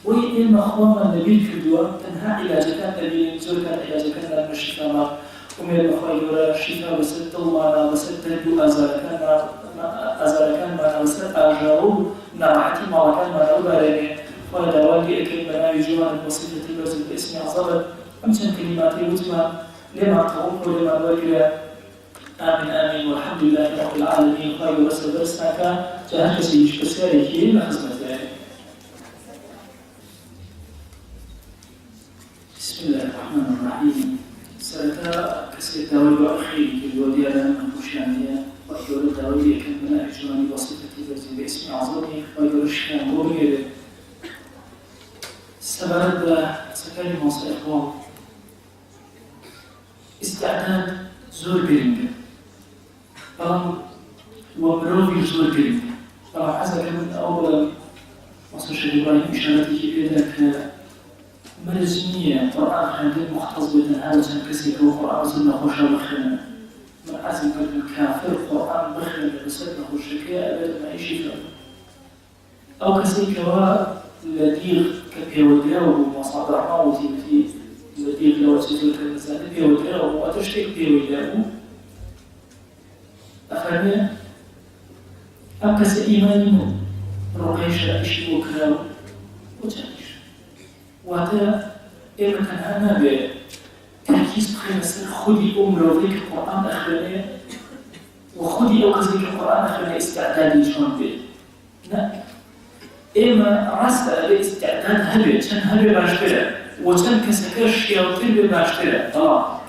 وەی ئێمە خۆمان لەبیر کردووە تەنها عیلاجەکان دەبینین زۆر کات عیلاجەکان لە شیفامان ومێر بەخوای گەورە شیفا بەسەر دڵمانە بەسەر دەرد و ئازارەکانمان بەسەر ئاژاوە و ناڕەحەتی ماڵەکانمانە ببارێنێ. خوا داوای لێ ئەکەین بە ناوی جوانت وەسیلەتی بەرز باسمی عەزەمەت ئەم چەند کەلیماتی وتمان لێمان قبوڵ کۆ لێمان وەرگرە. آمين آمين والحمد لله رب العالمين. خير وسل برسناك جاء كسيش كسيري ما خزمته. بسم الله الرحمن الرحيم. سألتا كسير داوي وأخيري الوديانة منفوشانية وأخير الداوي كان من أجواني وصفتي بزي باسم عظمي وأخير الشيان بومير سبب سكاني مصر إخوان استعداد زور گرنگه بەڵام وە مرۆڤی زۆر گرنگە بەڵام حەزەکە من ئەوڵە وەسە شەریبانی ئیشارەتێکی پێدا کە مەرج نییە قورئان خوێندن مختص بێت تەنها بە چەند کەسێکەوە قورئان زۆر نەخۆشە بخوێنن. من حەزم کردم کافر قورئان بخوێنێ لەسەر نەخۆشەکەی ئەبێت مەعیشی فەرموو. ئەو کەسێکەوە لە دیغ کە پێوەدراوە بوو مۆسا عەبدوڕەحمان وتی لە دیغ لەوە چ زۆر کە نەزانێت پێوەدراوە بوو واتە شتێک پێوەدرا بوو أخذنا أبكس إيمانه رقيش إشي وكراو وجانش وهذا إما كان أنا بتركيز بخير مثلا خذي ذيك القرآن أخذنا وخذي ذيك القرآن أخذنا استعدادي شلون به لا إما رأس الاستعداد هبه كان هبه باشترى وكان كسكاش يوتر باشترى طبعا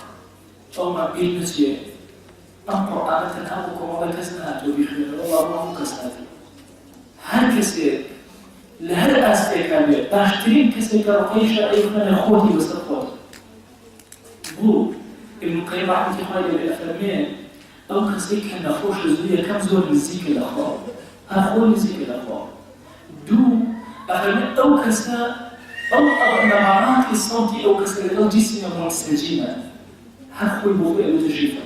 أو ما بين نسيه القرآن تنهبكم وبكسنات وبيخير والله ما كسنات هر كسي لهر أستيكابي باشترين كسي كرقيشة أيضا أخوتي وسطوتي بو ابن قيم رحمة الله بالأفرمين أو كسي كان أخوش زوية كم زور نزيك الأخوة أخو نزيك الأخوة دو أفرمين أو كسا أو نمارات الصوتي أو كسي أو جسم مستجيما هخوي بوضوء المتجيفة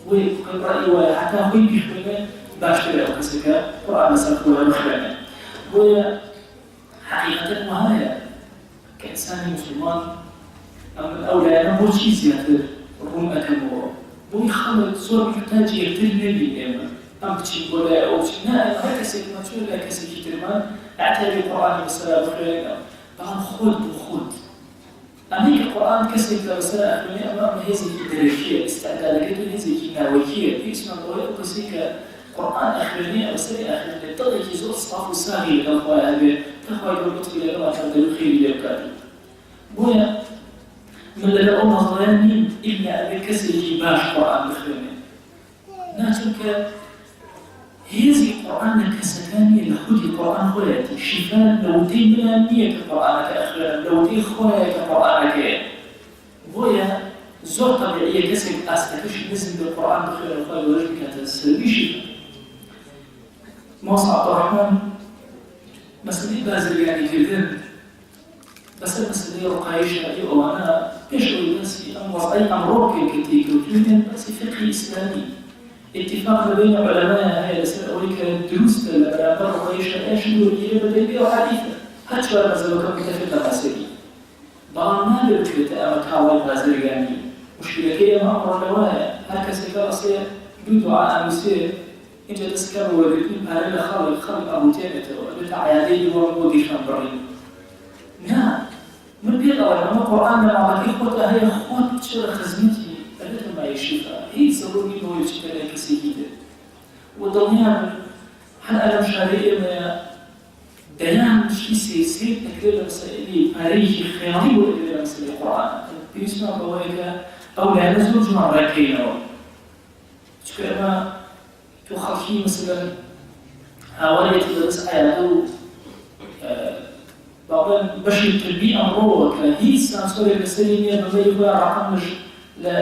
وكان رأيي وحتى هو يشبه باشتري أو كسكة قرآن مسألة مخلانة وهي حقيقة وهاية كإنسان مسلمان أولى أنا مو شيء زيادة روم أكمل بوي خالد صور محتاج يقتلني بالإيمان أم بتشي ولا أو شيء لا هاي كسكة ما تقول لا كسكة ترمان أعتبر القرآن مسألة مخلانة بعد خود وخود أميك القرآن كسر كرسالة أخواني أمام هذه الدرجية استعدادات هذه النوعية في اسم الله وكسر كقرآن أخواني رسالة أخواني تضيع جزء صاف وساهي الأخوة هذه تخوى يقولون إلى الله تعالى الخير لأوكاته بويا من لدى أمه ظلامين إلا أبي كسر باش قرآن أخواني ناتوك هذه القرآن كسكانية لخذ القرآن خواتي شفاء لو دي ملامية كقرآن كأخوان لو دي خواتي كقرآن كأخوان بويا زور طبيعية كسك أستكش نزل بالقرآن بخير الخير ورجل كتسلبي شفاء موسى عبد الرحمن مسألة بازل يعني كذن بس المسألة رقايشة أيوة وأنا يشعر نفسي أمر أي أمر كتيك وكذن بس فقه إسلامي اتفاق بين علماء هاي الأسئلة أوليك الدروس لما رقايشة إيش نقول إيه بدأ بيه وحديثة هاتشوى المزلوكة متفقة قاسري بەڵام نابێت ئەمە کاوای بازرگانی مشکلەکەی ئێمە ئەمڕۆ لەوایە هەر کەسێکە ئەسێ دوو دوعا ئامیسێ اینجا دەستکە بە وەرگرتنی پارە لە خەڵک ئەڕوتێنێتەوە بێتە عیادەی دووەم بۆ گیشتان بڕین نا من پێ دەڵێم ئەمە قورئان لە ماڵەکەی خۆتە هەیە خۆت بچێ لە خزمەتی ئەبێتە مایەشیفە هیچ زەڕوری بەوەی بچیتە لای کەسێکی تر و دڵنیام هەر ئەلەم شارەی ئێمەیە دەیان شتی سێسێت دەکرێت لە مەسەئلەی پارەیەکی خەیاڵی بۆ دەکرێت لە مەسەلەی قورئان پێویستمان بەوەیە کە ئەو لایەنە زۆر جوان ڕێککەینەوە چونکە ئێمە تۆ خەڵکی مەسەلەن هاوارێکی بەدەست ئایاتە و باڵێن بەشی تربی ئەمڕۆوە کە هیچ سانسۆرێک لەسەری نییە بەبێ خۆیان ڕەقەمش لە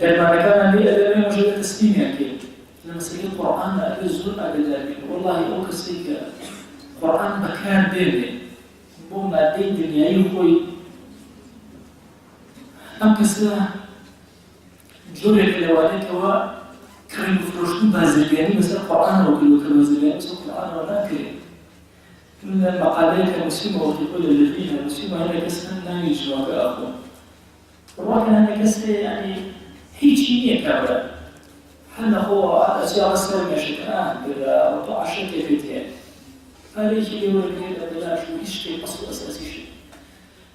دەرمانەکانمان لێ ئەدەبێ مەژەوێت تەسلیمیان کرد لە مەسەلەی قورئانە ئەبێ زۆر ئاگادار بین وەڵڵاهی ئەو کەسێک کە قورئان بەکار بێنێ بۆ مادەی دنیایی خۆی ئەم کەسە جۆرێک لەوانێتەوە کڕین و فرۆشتن بازرگانی بەسەر قورئانەوە کردووە کە بازرگانی بەسەر قورئانەوە ناکرێت من المقالات المسلمة وفي كل الذين المسلمة هنا كسر نامي جواب أخو الواقع هنا كسر يعني هي شيء كبر حنا هو أشياء سوي مشكلة بلا عشان كيفيتها هذا شيء يقول لي بلا شو يشتري أصل أساسي شيء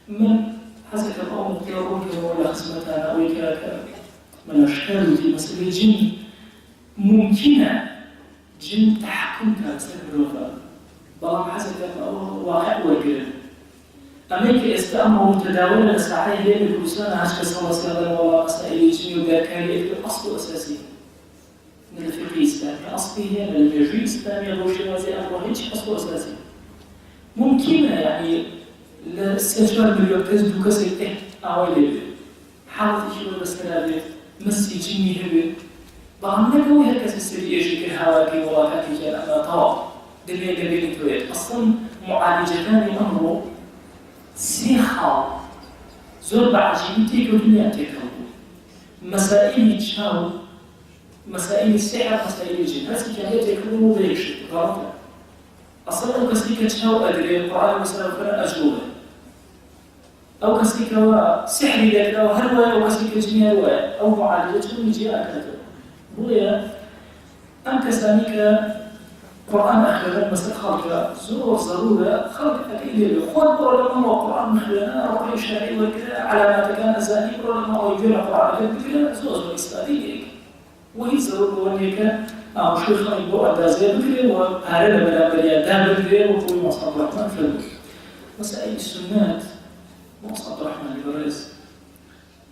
من حسب الأمر يقول لي ولا خصمتنا أو كذا من أشكال في مسألة الجن ممكنة جن تحكم كسر بلام حسب واقع وكذا أمريكا استأمر متداولة صحيح هي بالكوسان عشان صار صار ولا مسائل يجني وذاكرة الأصل أساسي من الفقه الإسلامي أصله من الفقه الإسلامي غوشي وزي أمره هيك أصل أساسي ممكن يعني الاستثمار بالوقت دوكسيته أولي حاول تشوف بس كذا مسي جني هبه بلام نقول هكذا السرية شكل هواكي ولا كذا أنا طاق دليل دليل تويت أصلاً معالجتان أمره سيخا زور بعجيبتي كلها تكون مسائل الشاو مسائل السحر مسائل الجن هذه كانت تكون بيش غلط أصلاً أو كسيك الشاو أدري القرآن مثلاً فلا أجوبة أو كسيك سحر ذلك أو هروا أو كسيك الجن هروا أو معالجتهم يجي أكثر بويا أم كسانيك القرآن أخيرا مثل خلق زور ضرورة خلق أكيد خود برلما والقرآن محلنا رقي شرعي وكذا علامات كان زاني برلما ويجرى القرآن كذا زور إسرائيلي وهي ضرورة وهيك شيخ يبغى أدازير كذا وهذا بلا بلا دام كذا وهو مصطفى الرحمن فلو مسائل السنات مصطفى الرحمن البرز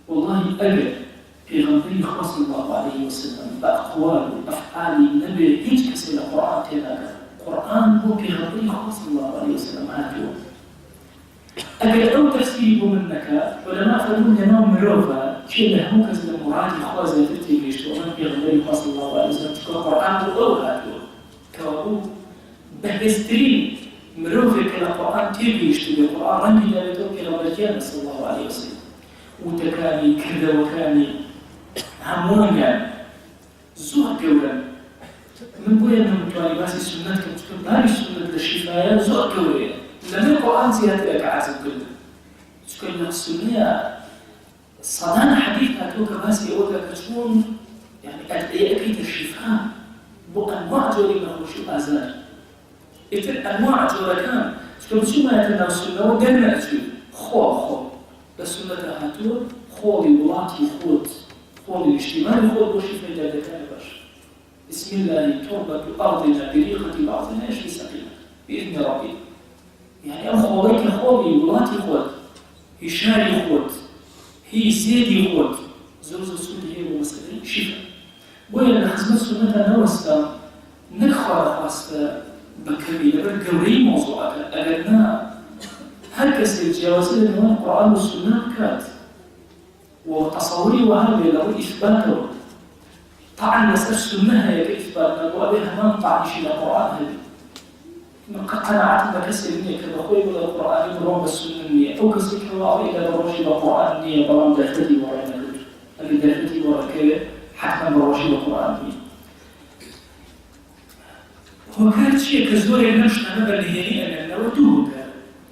والله أجل في غنبري خاص الله عليه وسلم بأقوال وأفعال النبي هيك كسر القرآن كذا القرآن هو في غنبري خاص الله عليه وسلم هاتوا أجل أو تسيب منك ولما فهمون ينام مروفا شيء له كسر المراد خوازة تتيجيش ومن في غنبري خاص الله عليه وسلم تقول القرآن هو هاتوا كوابو بهسترين مروفا كالقرآن تيجيش تقول القرآن رنجي لابتوك لغرجان صلى الله عليه وسلم وتكاني كذا وكاني همون يعني زور جولا من بويا من متوالبات السنة كمتكب هذه السنة للشفاية زور جولا لما القرآن زيادة لك عازم كله تكون السنة صدانا حديث هاتوك باسي أولا كتكون يعني أكيد الشفاء بو أنواع جولي من خوشي أزار إتر أنواع جولا كان تكون شو ما يتنى السنة ودرنا أتوي خو السنة هاتو خولي ولاتي خوت خولي الاجتماعي خول بوشي في الجادة باش بسم الله تربة أرضنا بريقة بعضنا إيش سقيمة بإذن ربي يعني أخواليك خولي ولاتي خوت هشاري خوت هي سيدي خوت زوز السنة هي ومسألة شفا وين حزمت سنة نوستا نخوى خاصة بكبي لبن قوري موضوعات أغنى هكذا الجوازين من القرآن والسنة كانت وتصوري وهذا له إثباته طعن مسألة السنة هي كإثباتنا وأبيها ما نطعن شيء القرآن هذه من قناعات بكسر النية كبخوي ولا القرآن برام بالسنة النية أو كسر كواعي إلى براشي القرآن النية برام داخلتي ورانا اللي داخلتي ورا كذا حتى براشي القرآن النية هو كانت شيء كزوري نمشي أنا بالنهاية أنا ودوه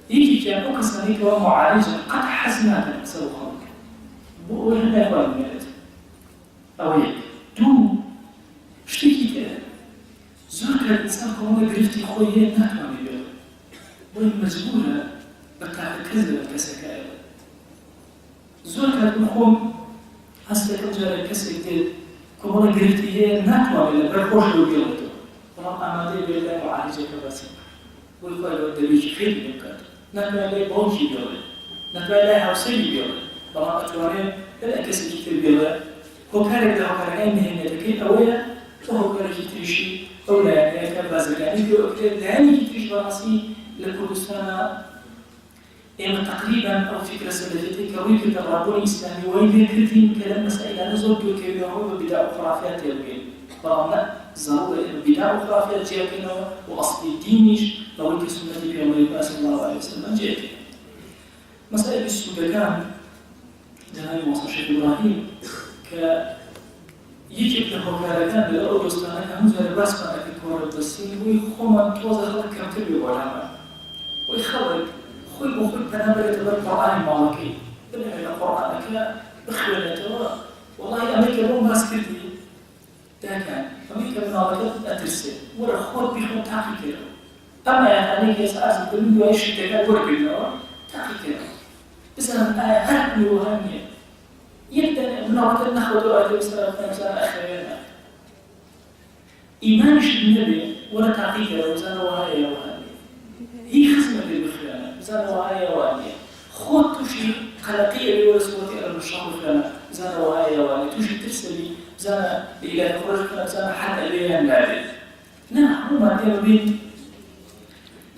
يجي كان أو كسانيك ومعالجة قد حزنا تنسوا خلق وهنا يقول الملد أو يك دو اشتكي كده زور كان الإنسان كونه قرفتي خويه ناتوا مليون وين مجبورة بتاع كذا كسكاية زور كان بنخوم هسه كم جرى كسكتي كونه قرفتي هي ناتوا مليون برخوش لو بيلتو ولما عمادي بيلا معالجة كباسي ويقول له دبيش خير يمكن نتوى لي بونجي بيوله نتوى لي هاوسيلي بيوله طبعا أتواني لا كسي كتير بيوله هو كارك ده هو كارك مهنة تكين أولا وهو كارك يتريشي أولا يعني كان بازرقاني لأني يتريش براسي لكردستان إما تقريبا أو فكرة سلفيتي كويكة الرابون الإسلامي وين كرتين كلام مسائل أنا زود كيف هو بدأ خرافات يلوين طبعا ضرورة إنه بدأ خرافات جاكنا وأصل الدينيش لو سنة النبي صلى الله عليه وسلم جاءت مسألة السودان جناب مصر الشيخ إبراهيم يجب له كان لأوروستان كمزر رسمة في كورة الصين ويخوما توزر لك كم تبي وعلامة ويخلق خوي بخوي بنابر يتبقى القرآن المالكي بنابر القرآن بخوانته والله أمريكا مو ماسكتي ده كان أمريكا من هذا أترسل ورا خود بيخون تاكي كده أما يعني يسأل كل يوم يشتغل كده ورا كده تاكي كده بس أنا هربني وهمي يبدأ من هذا ناخذ وقت مثلا أخيرا إيمان النبي ولا تاكي كده وزنا وهاي وهاي هي خصمة بالخيانة زنا وهاي وهاي خود تشي خلقية بورسوتي على الشهر فلان زنا وهاي وهاي تشي ترسلي زنا إلى خروج فلان زنا حتى إليها النادي نعم ما كان بين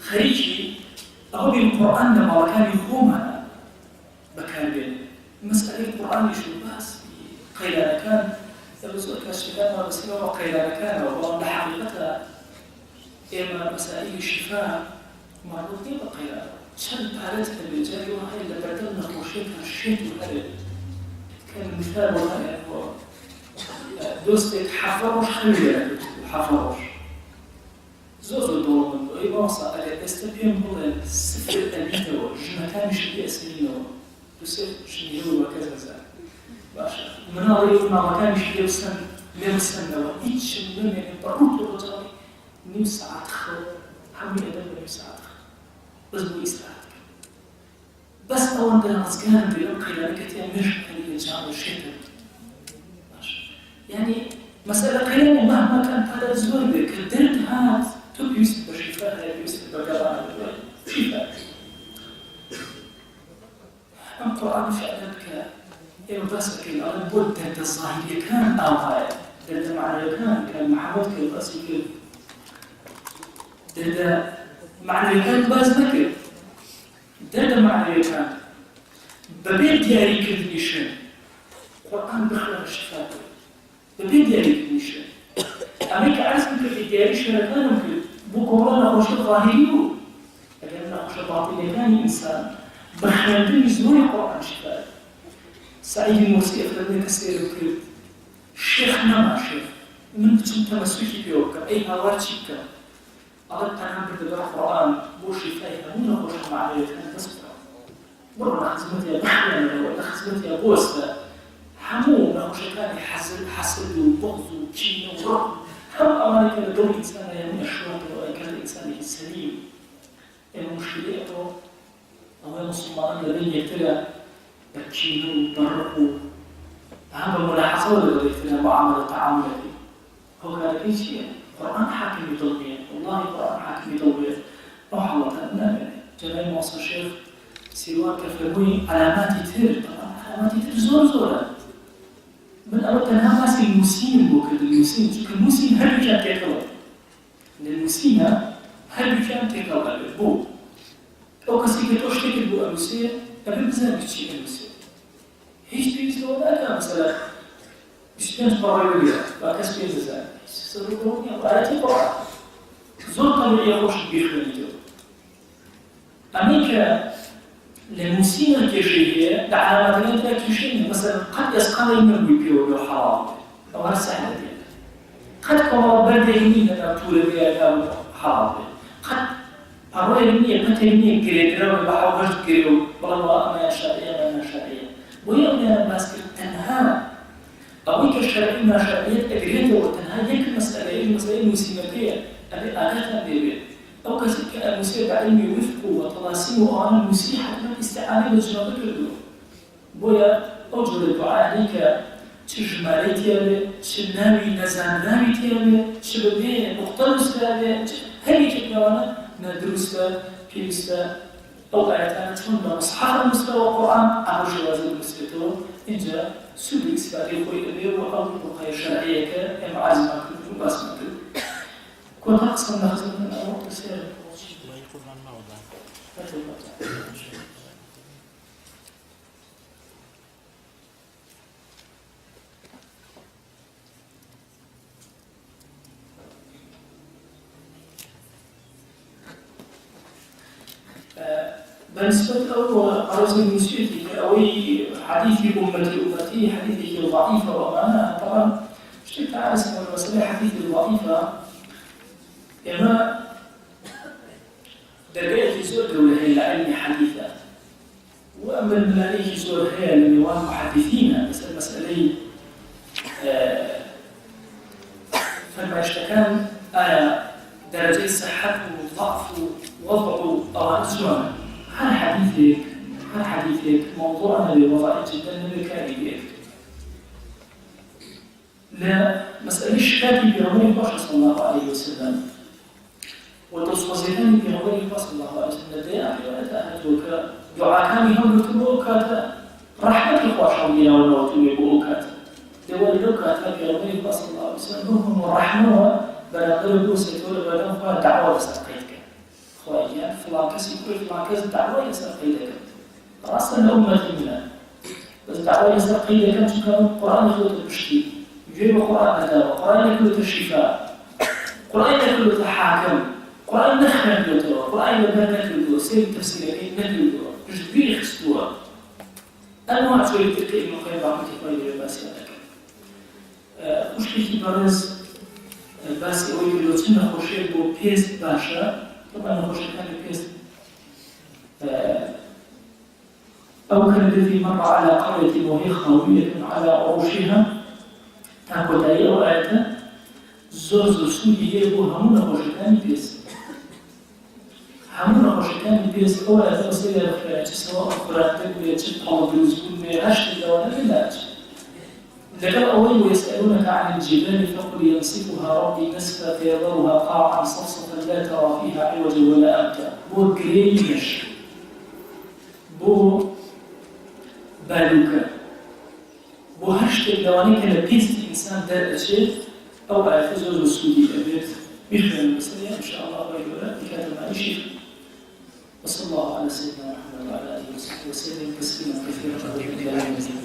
خريجي أو بالقرآن لما كان يخومها بكان بين مسألة القرآن يشوف بس قيل أنا كان يبصر كالشفاء ما بس هو قيل أنا كان والله حقيقتها إما مسائل الشفاء معروف كيف قيل شد حالتها بالجاري وهي اللي بدلنا وشيكها الشيء وهذا كان مثال وهذا هو دوستك حفروش خلية حفروش زوزو دور من أي مصا استبيهم هو سفر الأبيتو جمكان شبيه سنينو بسيط شنيهو وكذا زال باشا مناظر ما كان شبيه سن من سنة وإيش من يعني بروت الرجال نمسعة خو حمي أدب نمسعة بس بو إسرائيل بس أول ده أصغر بيوم خلالك تأمر خليه جاب الشيء باشا يعني مسألة قليلة مهما كانت هذا الزور بك الدرد هذا تبي يوسف بشفاء يوسف بقرآن شفاء القرآن فعلك يبصرك الأرض بودة الظاهرية كان أو هاي درد معنى كان محمود كالقاسي درد معنى كان باز نكر درد معنى كان ببيت دياري كذنشان القرآن بخلق الشفاء ببيت دياري كذنشان أمريكا عارف ممكن في دياري شركان ممكن بكورانا خوش ظاهريو لكننا خوش باطني كان إنسان بخلقين يزوري القرآن شفاء سعيد المرسي أفضل كثير وكذا الشيخ نما شيخ من كنت مسويكي بيوكا أي هواتيكا أردت أن أعبد القرآن بوشي فايها من خوش معايا كان تسبق مرة خزمتي بحيانا ولا خزمتي بوستا حموم خوش كان حسد وبغض وكين ورغم هم أمريكا لدول إنسان يمين الشواط وأيكاد الإنسان السليم المشكلة أو المسلمان الذين يبتلى يكشين ويطرقوا أهم الملاحظة ولا يبتلى معاملة تعاملة هو كان كل شيء القرآن حاكم بتطبيق والله القرآن حاكم بتطبيق أو حلقة جلال مصر الشيخ سواء كفرمي علامات يتر طبعا علامات يتر زورة من أول كان ماسك المسين بوكد المسين شوف المسين هل كان تكلم المسين هل كان تكلم بو أو كسيك توشتك بو المسين قبل بزاف بتشيء المسين هيش بيسلو لا مثلا مش كان برا يبيع باكس بيزا سرقوني على تبع زور طبيعي خوش بيخليته أمريكا المسين الكشرية علامات الكشرية مثلا قد يسقط من بيبيو حرام أو هالسهلة قد كما بدأ يمين أن طول بيها حرام قد هەڕۆی نییە پەتێک نییە گرێترەوە بە حەوهەشت گرێ و بەڵەوە ئەمە شەرعیە ئەمە ناشەرعیە بۆیە ئەویانە باس کرد تەنها ئەوەی کە شەرعی و ناشەرعیەت ئەگرێتەوە تەنها یەک مەسئلەیە مەسئلەی نووسینەکەیە ئەبێ ئاگاتان لێبێت ئەو کەسی کە ئەنووسێ بە عیلمی وفق و تەڵاسیم و ئەوانە نووسی حتما ئیستیعانەی بە جنەوە کردووە بۆیە ئەو جۆرە دوعایانەی کە چ ژمارەی تیا بێ چ ناوی نەزانراوی تیا بێ چ بەبێ نوقتە نووسرا بێ هەر یەکێک لەوانە نەدروستە پێویستە ئەو ئاەتانە چۆن بە مەصحەف نووسرەوە قورئان ئەو شێوازە نووسرێتەوە ئینجا سوودی ئیسپاتەی خۆی دەبێ و ئەو ڕوقەیە شەرعیەکە ئێمە عازمان کرد و باسمان کرد کۆتا قسەم لەخزمن ئەوە قسێرە بالنسبة أو أرز المسيتي أو حديث أمتي حديث ضعيفة وأنا طبعا اشتكت على اسم المسألة حديث ضعيفة إما درجات زور دولة هي العلم حديثة وأما الملاهي زور هي النوام محدثين بس المسألة فما اشتكان درجات صحة وضعف ووضع طبعا زمان هل حديثك موضوعنا بوضعي جدا بكاريك لا مسألة الشكاكي بغير الله صلى الله عليه وسلم والتصوصيتان بغير الله صلى الله عليه وسلم دائما وأتأهدوك دعا كان يهم لتبوكات رحمة الخواشة بنا ونوتوا بوكات دول لوكات بغير الله صلى الله عليه وسلم هم الرحمة بلغر بوسيتور بلغر دعوة سرقيتك خويا فلان كسي كل فلان كسي دعوة يسرقيتك رأسا الأمة منا بس دعوة يسرقيتك كم تكون القرآن يخلط البشتي يجيب القرآن أداوة القرآن يخلط الشفاء القرآن يخلط الحاكم القرآن نخمة نخلطه القرآن يبنى نخلطه سير تفسيرين نخلطه جبير خستوه أنواع شوية تلك إنه خير بعمل كفاية باسي عليك مشكلة برز باسي أو يقولوا تنا خوشي بو بيست باشا طبعا خوشي كان بيست أو كالذي مر على قرية وهي خاوية على عروشها تاكل أي أو آية زوز سودي هي بو همون خوشي كان بيست همون خوشي كان بيست أو آية وسيلة سواء أخرى تبقى تبقى بيزكون ميراشت لولا بلاج ذكر أول ويسألونك عن الجبال فقل ينسفها ربي نسفا فيذرها قاعا صفصفا لا ترى فيها عوجا ولا أمتا بو جريش بو بالوكا بو هشتك دواني كان بيست إنسان دار أشياء أو أعتزوز السودي أبيت بيخير المسألة إن شاء الله ويقول بكاتب معيشي وصلى الله على سيدنا محمد وعلى آله وصحبه وسلم تسليما كثيرا